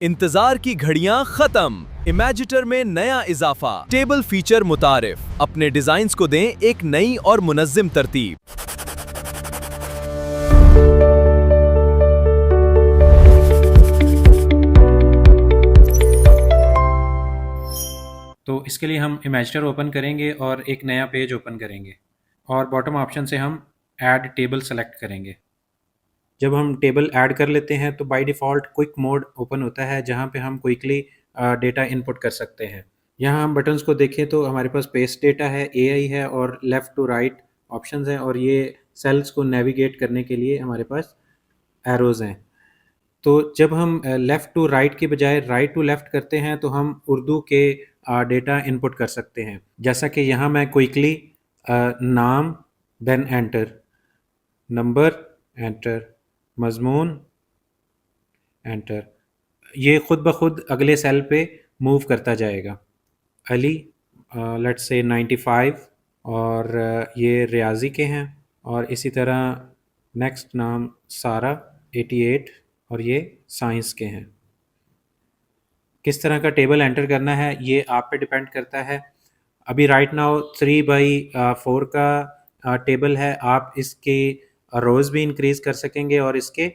इंतजार की घड़ियां खत्म। इमेजिटर में नया इजाफा, टेबल फीचर मुतारिफ। अपने डिजाइन्स को दें एक नई और मुनज्जिम तरतीब। तो इसके लिए हम इमेजिटर ओपन करेंगे और एक नया पेज ओपन करेंगे और बॉटम ऑप्शन से हम ऐड टेबल सेलेक्ट करेंगे। जब हम टेबल ऐड कर लेते हैं तो by default quick mode open होता है जहां पे हम क्विकली डेटा इनपुट कर सकते हैं। यहाँ हम बटन्स को देखें तो हमारे पास पेस्ट डेटा है, एआई है और लेफ़्ट टू राइट ऑप्शंस हैं और ये सेल्स को नेविगेट करने के लिए हमारे पास एरोज़ हैं। तो जब हम लेफ़्ट टू राइट की बजाय राइट टू लेफ़्ट करते हैं तो हम उर्दू के डेटा इनपुट कर सकते हैं। जैसा कि यहाँ मैं क्विकली नाम, देन एंटर, नंबर, एंटर, मज़मून, एंटर, ये खुद ब खुद अगले सेल पे मूव करता जाएगा। अली, लेट्स से 95 और ये रियाजी के हैं और इसी तरह नेक्स्ट नाम सारा 88 और ये साइंस के हैं। किस तरह का टेबल एंटर करना है ये आप पे डिपेंड करता है। अभी राइट नाउ 3/4 का टेबल है, आप इसके रोज़ भी इंक्रीज़ कर सकेंगे और इसके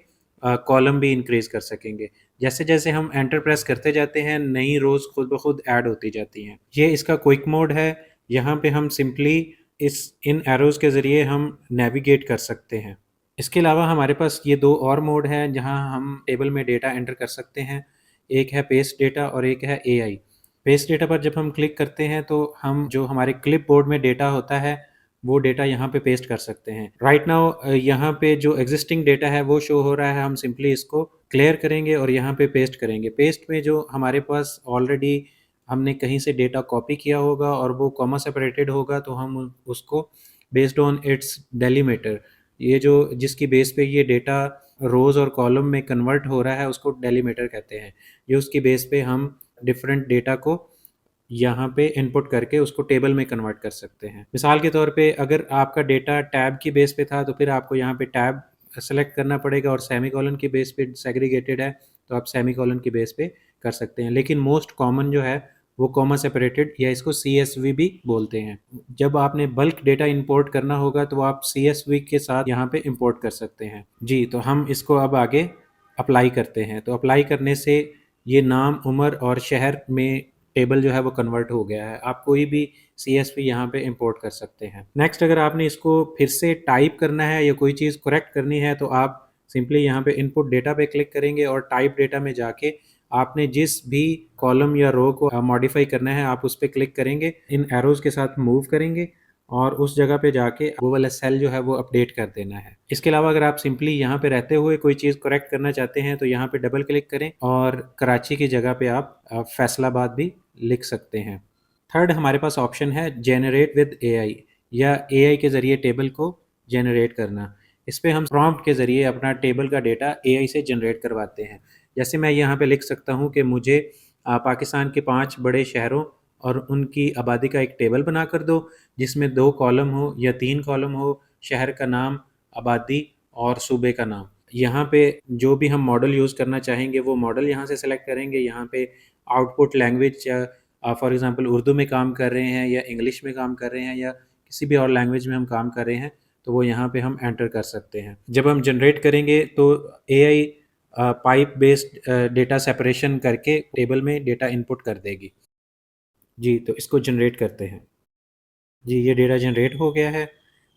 कॉलम भी इंक्रीज़ कर सकेंगे। जैसे जैसे हम एंटर प्रेस करते जाते हैं नई रोज़ खुद ब खुद ऐड होती जाती हैं। ये इसका क्विक मोड है, यहाँ पे हम सिंपली इन एरोज़ के ज़रिए हम नेविगेट कर सकते हैं। इसके अलावा हमारे पास ये दो और मोड हैं जहाँ हम टेबल में डेटा एंटर कर सकते हैं। एक है पेस्ट डेटा और एक है एआई। पेस्ट डेटा पर जब हम क्लिक करते हैं तो हम जो हमारे क्लिप बोर्ड में डेटा होता है वो डेटा यहाँ पे पेस्ट कर सकते हैं। राइट नाउ यहाँ पे जो एग्जिस्टिंग डेटा है वो शो हो रहा है, हम सिंपली इसको क्लियर करेंगे और यहाँ पे पेस्ट करेंगे। पेस्ट में जो हमारे पास ऑलरेडी हमने कहीं से डेटा कॉपी किया होगा और वो कॉमा सेपरेटेड होगा तो हम उसको बेस्ड ऑन इट्स डेलीमीटर, ये जो जिसकी बेस पे ये डेटा रोज़ और कॉलम में कन्वर्ट हो रहा है उसको डेलीमीटर कहते हैं। ये उसकी बेस पे हम डिफरेंट डेटा को यहाँ पे इनपुट करके उसको टेबल में कन्वर्ट कर सकते हैं। मिसाल के तौर पे अगर आपका डेटा टैब की बेस पे था तो फिर आपको यहाँ पे टैब सेलेक्ट करना पड़ेगा और सेमीकोलन की बेस पे सेग्रीगेटेड है तो आप सेमीकोलन की बेस पे कर सकते हैं। लेकिन मोस्ट कॉमन जो है वो कॉमा सेपरेटेड या इसको CSV भी बोलते हैं। जब आपने बल्क डेटा इंपोर्ट करना होगा तो आप CSV के साथ यहाँ पे इंपोर्ट कर सकते हैं। जी, तो हम इसको अब आगे अप्लाई करते हैं। तो अप्लाई करने से ये नाम, उम्र और शहर में टेबल जो है वो कन्वर्ट हो गया है। आप कोई भी CSV यहाँ पे इंपोर्ट कर सकते हैं। नेक्स्ट अगर आपने इसको फिर से टाइप करना है या कोई चीज़ करेक्ट करनी है तो आप सिंपली यहाँ पे इनपुट डेटा पे क्लिक करेंगे और टाइप डेटा में जाके आपने जिस भी कॉलम या रो को मॉडिफाई करना है आप उस पर क्लिक करेंगे, इन एरोज़ के साथ मूव करेंगे और उस जगह पे जाके वो वाला सेल जो है वो अपडेट कर देना है। इसके अलावा अगर आप सिंपली यहाँ पे रहते हुए कोई चीज़ करेक्ट करना चाहते हैं तो यहाँ पे डबल क्लिक करें और कराची की जगह पे आप फैसलाबाद भी लिख सकते हैं। थर्ड हमारे पास ऑप्शन है जेनरेट विद एआई या एआई के ज़रिए टेबल को जनरेट करना। इस पे हम प्रॉम्प्ट के ज़रिए अपना टेबल का डेटा एआई से जनरेट करवाते हैं। जैसे मैं यहाँ पे लिख सकता हूँ कि मुझे पाकिस्तान के 5 बड़े शहरों और उनकी आबादी का एक टेबल बना कर दो जिसमें 2 कॉलम हो या 3 कॉलम हो, शहर का नाम, आबादी और सूबे का नाम। यहाँ पे जो भी हम मॉडल यूज़ करना चाहेंगे वो मॉडल यहाँ से सेलेक्ट करेंगे। यहाँ पे आउटपुट लैंग्वेज या फॉर एग्ज़ाम्पल उर्दू में काम कर रहे हैं या इंग्लिश में काम कर रहे हैं या किसी भी और लैंग्वेज में हम काम कर रहे हैं तो वो यहाँ पे हम एंटर कर सकते हैं। जब हम जनरेट करेंगे तो AI pipe based data separation करके टेबल में डेटा इनपुट कर देगी। जी, तो इसको जनरेट करते हैं। जी, ये डेटा जनरेट हो गया है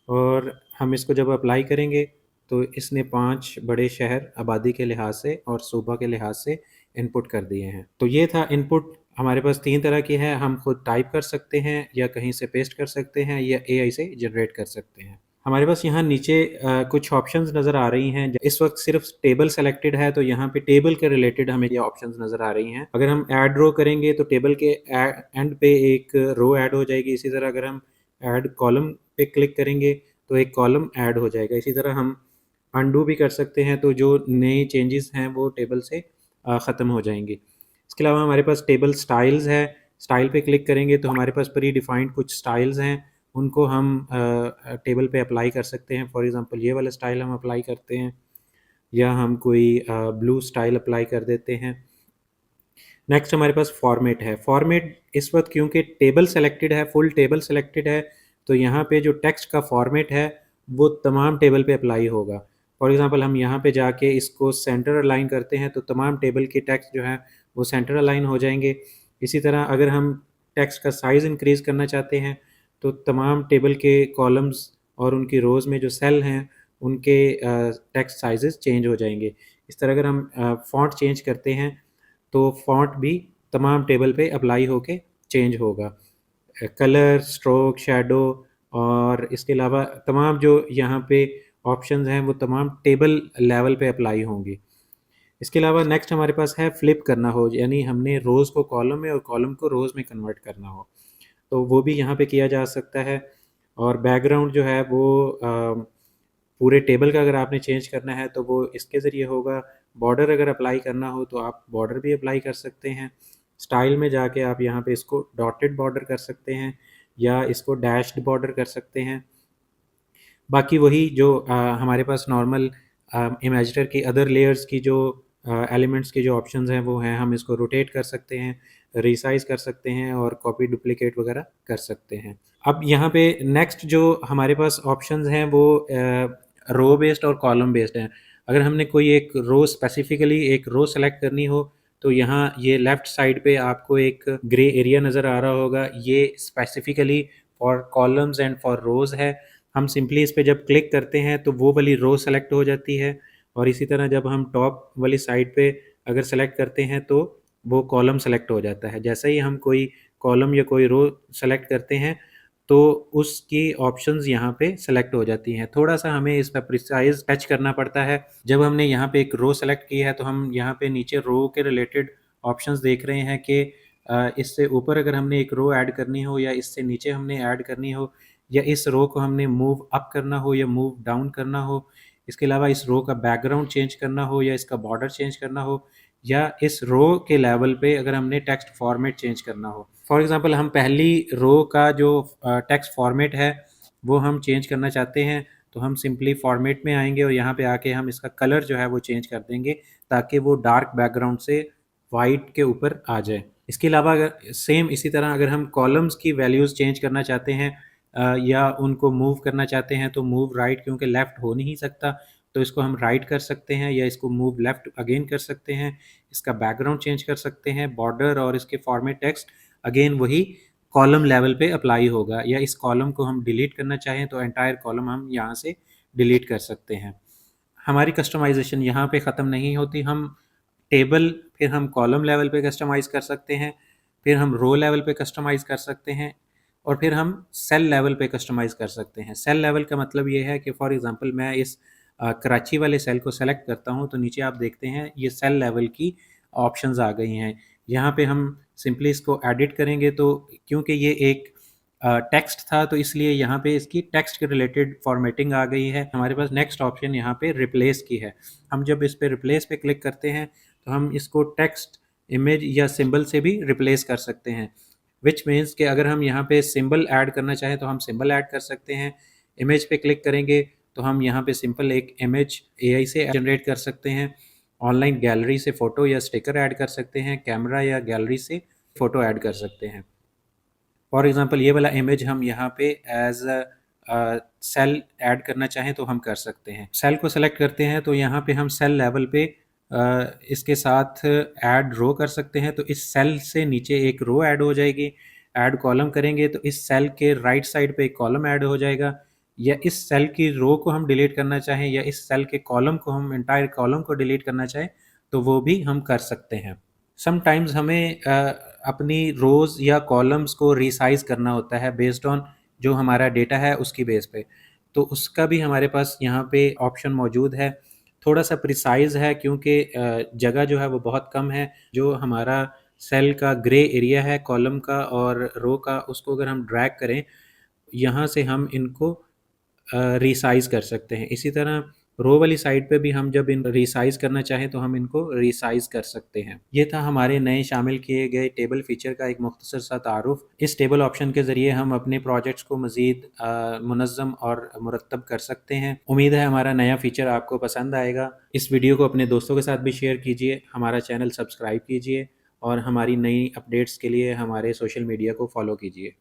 और हम इसको जब अप्लाई करेंगे तो इसने 5 बड़े शहर आबादी के लिहाज से और सूबा के लिहाज से इनपुट कर दिए हैं। तो ये था इनपुट। हमारे पास 3 तरह की है, हम खुद टाइप कर सकते हैं या कहीं से पेस्ट कर सकते हैं या एआई से जनरेट कर सकते हैं। हमारे पास यहाँ नीचे कुछ ऑप्शंस नज़र आ रही हैं। इस वक्त सिर्फ टेबल सेलेक्टेड है तो यहाँ पे टेबल के रिलेटेड हमें ये ऑप्शंस नज़र आ रही हैं। अगर हम ऐड रो करेंगे तो टेबल के एंड पे एक रो ऐड हो जाएगी। इसी तरह अगर हम ऐड कॉलम पे क्लिक करेंगे तो एक कॉलम ऐड हो जाएगा। इसी तरह हम अनडू भी कर सकते हैं तो जो नए चेंजेस हैं वो टेबल से ख़त्म हो जाएंगे। इसके अलावा हमारे पास टेबल स्टाइल्स है। स्टाइल पे क्लिक करेंगे तो हमारे पास प्री डिफाइंड कुछ स्टाइल्स हैं, उनको हम टेबल पे अप्लाई कर सकते हैं। फॉर एग्ज़ाम्पल ये वाला स्टाइल हम अप्लाई करते हैं या हम कोई ब्लू स्टाइल अप्लाई कर देते हैं। नेक्स्ट हमारे पास फॉर्मेट है। फॉर्मेट इस वक्त क्योंकि टेबल सेलेक्टेड है, फुल टेबल सेलेक्टेड है, तो यहाँ पे जो टेक्स्ट का फॉर्मेट है वो तमाम टेबल पे अप्लाई होगा। फॉर एग्जांपल हम यहाँ पे जाके इसको सेंटर अलाइन करते हैं तो तमाम टेबल के टेक्स्ट जो है वो सेंटर अलाइन हो जाएंगे। इसी तरह अगर हम टेक्स्ट का साइज़ इंक्रीज़ करना चाहते हैं तो तमाम टेबल के कॉलम्स और उनकी रोज़ में जो सेल हैं उनके टेक्स्ट साइजेस चेंज हो जाएंगे। इस तरह अगर हम फॉन्ट चेंज करते हैं तो फॉन्ट भी तमाम टेबल पे अप्लाई होके चेंज होगा। कलर, स्ट्रोक, शैडो और इसके अलावा तमाम जो यहाँ पे ऑप्शंस हैं वो तमाम टेबल लेवल पे अप्लाई होंगी। इसके अलावा नेक्स्ट हमारे पास है फ्लिप करना हो, यानी हमने रोज़ को कॉलम में और कॉलम को रोज़ में कन्वर्ट करना हो, तो वो भी यहाँ पे किया जा सकता है। और बैकग्राउंड जो है वो पूरे टेबल का अगर आपने चेंज करना है तो वो इसके ज़रिए होगा। बॉर्डर अगर अप्लाई करना हो तो आप बॉर्डर भी अप्लाई कर सकते हैं। स्टाइल में जाके आप यहाँ पे इसको डॉटेड बॉर्डर कर सकते हैं या इसको डैश्ड बॉर्डर कर सकते हैं। बाकी वही जो हमारे पास नॉर्मल इमेजिटर की अदर लेयर्स की जो एलिमेंट्स के जो ऑप्शंस हैं वो हैं, हम इसको रोटेट कर सकते हैं, रिसाइज कर सकते हैं और कॉपी डुप्लीकेट वगैरह कर सकते हैं। अब यहाँ पे नेक्स्ट जो हमारे पास ऑप्शंस हैं वो रो बेस्ड और कॉलम बेस्ड हैं। अगर हमने कोई एक रो स्पेसिफिकली एक रो सेलेक्ट करनी हो तो यहाँ ये लेफ़्ट साइड पे आपको एक ग्रे एरिया नज़र आ रहा होगा, ये specifically for columns and for rows है। हम सिंपली इस पे जब क्लिक करते हैं तो वो वाली रो सेलेक्ट हो जाती है और इसी तरह जब हम टॉप वाली साइड पे अगर सेलेक्ट करते हैं तो वो कॉलम सेलेक्ट हो जाता है। जैसे ही हम कोई कॉलम या कोई रो सेलेक्ट करते हैं तो उसकी ऑप्शंस यहाँ पे सेलेक्ट हो जाती हैं। थोड़ा-सा हमें इस पे प्रिसाइज़ टच करना पड़ता है। जब हमने यहाँ पे एक रो सेलेक्ट की है तो हम यहाँ पे नीचे रो के रिलेटेड ऑप्शंस देख रहे हैं कि इससे ऊपर अगर हमने एक रो ऐड करनी हो या इससे नीचे हमने ऐड करनी हो या इस रो को हमने मूव अप करना हो या मूव डाउन करना हो, इसके अलावा इस रो का बैकग्राउंड चेंज करना हो या इसका बॉर्डर चेंज करना हो या इस रो के लेवल पे अगर हमने टेक्स्ट फॉर्मेट चेंज करना हो। फॉर एग्जांपल हम पहली रो का जो टेक्स्ट फॉर्मेट है वो हम चेंज करना चाहते हैं तो हम सिंपली फॉर्मेट में आएंगे और यहाँ पे आके हम इसका कलर जो है वो चेंज कर देंगे ताकि वो डार्क बैकग्राउंड से वाइट के ऊपर आ जाए। इसके अलावा अगर सेम इसी तरह अगर हम कॉलम्स की वैल्यूज़ चेंज करना चाहते हैं या उनको मूव करना चाहते हैं तो मूव राइट, क्योंकि लेफ़्ट हो नहीं सकता तो इसको हम राइट कर सकते हैं या इसको मूव लेफ़्ट अगेन कर सकते हैं। इसका बैकग्राउंड चेंज कर सकते हैं, बॉर्डर और इसके फॉर्मेट टेक्स्ट अगेन वही कॉलम लेवल पे अप्लाई होगा, या इस कॉलम को हम डिलीट करना चाहें तो एंटायर कॉलम हम यहाँ से डिलीट कर सकते हैं। हमारी कस्टमाइजेशन यहाँ पे ख़त्म नहीं होती, हम टेबल फिर हम कॉलम लेवल पे कस्टमाइज़ कर सकते हैं, फिर हम रो लेवल पे कस्टमाइज़ कर सकते हैं और फिर हम सेल लेवल पे कस्टमाइज़ कर सकते हैं। सेल लेवल का मतलब ये है कि फॉर एग्जांपल मैं इस कराची वाले सेल को सेलेक्ट करता हूँ तो नीचे आप देखते हैं ये सेल लेवल की ऑप्शंस आ गई हैं। यहाँ पे हम सिंपली इसको एडिट करेंगे तो क्योंकि ये एक टेक्स्ट था तो इसलिए यहाँ पे इसकी टेक्स्ट के रिलेटेड फॉर्मेटिंग आ गई है। हमारे पास नेक्स्ट ऑप्शन यहाँ पे रिप्लेस की है। हम जब इस पे रिप्लेस पे क्लिक करते हैं तो हम इसको टेक्स्ट, इमेज या सिंबल से भी रिप्लेस कर सकते हैं, विच मीन्स कि अगर हम यहाँ पे सिंबल ऐड करना चाहें तो हम सिंबल ऐड कर सकते हैं। इमेज पे क्लिक करेंगे तो हम यहाँ पे सिंपल एक इमेज एआई से जनरेट कर सकते हैं। ऑनलाइन गैलरी से फ़ोटो या स्टिकर ऐड कर सकते हैं, कैमरा या गैलरी से फ़ोटो ऐड कर सकते हैं। फॉर एग्जांपल ये वाला इमेज हम यहाँ पे एज सेल ऐड करना चाहें तो हम कर सकते हैं। सेल को सेलेक्ट करते हैं तो यहाँ पे हम सेल लेवल पे इसके साथ ऐड रो कर सकते हैं, तो इस सेल से नीचे एक रो ऐड हो जाएगी। ऐड कॉलम करेंगे तो इस सेल के राइट साइड पे एक कॉलम ऐड हो जाएगा, या इस सेल की रो को हम डिलीट करना चाहें या इस सेल के कॉलम को हम एंटायर कॉलम को डिलीट करना चाहें तो वो भी हम कर सकते हैं। समटाइम्स हमें अपनी रोज़ या कॉलम्स को रीसाइज़ करना होता है बेस्ड ऑन जो हमारा डेटा है उसकी बेस पे, तो उसका भी हमारे पास यहाँ पे ऑप्शन मौजूद है। थोड़ा-सा प्रिसाइज़ है क्योंकि जगह जो है वो बहुत कम है। जो हमारा सेल का ग्रे एरिया है कॉलम का और रो का, उसको अगर हम ड्रैग करें, यहाँ से हम इनको रीसाइज़ कर सकते हैं। इसी तरह रो वाली साइड पे भी हम जब इन रीसाइज़ करना चाहें तो हम इनको रीसाइज़ कर सकते हैं। ये था हमारे नए शामिल किए गए टेबल फ़ीचर का एक मुख्तसर सा तारुफ़। इस टेबल ऑप्शन के ज़रिए हम अपने प्रोजेक्ट्स को मज़ीद मुनज़्ज़म और मुरत्तब कर सकते हैं। उम्मीद है हमारा नया फ़ीचर आपको पसंद आएगा। इस वीडियो को अपने दोस्तों के साथ भी शेयर कीजिए, हमारा चैनल सब्सक्राइब कीजिए और हमारी नई अपडेट्स के लिए हमारे सोशल मीडिया को फॉलो कीजिए।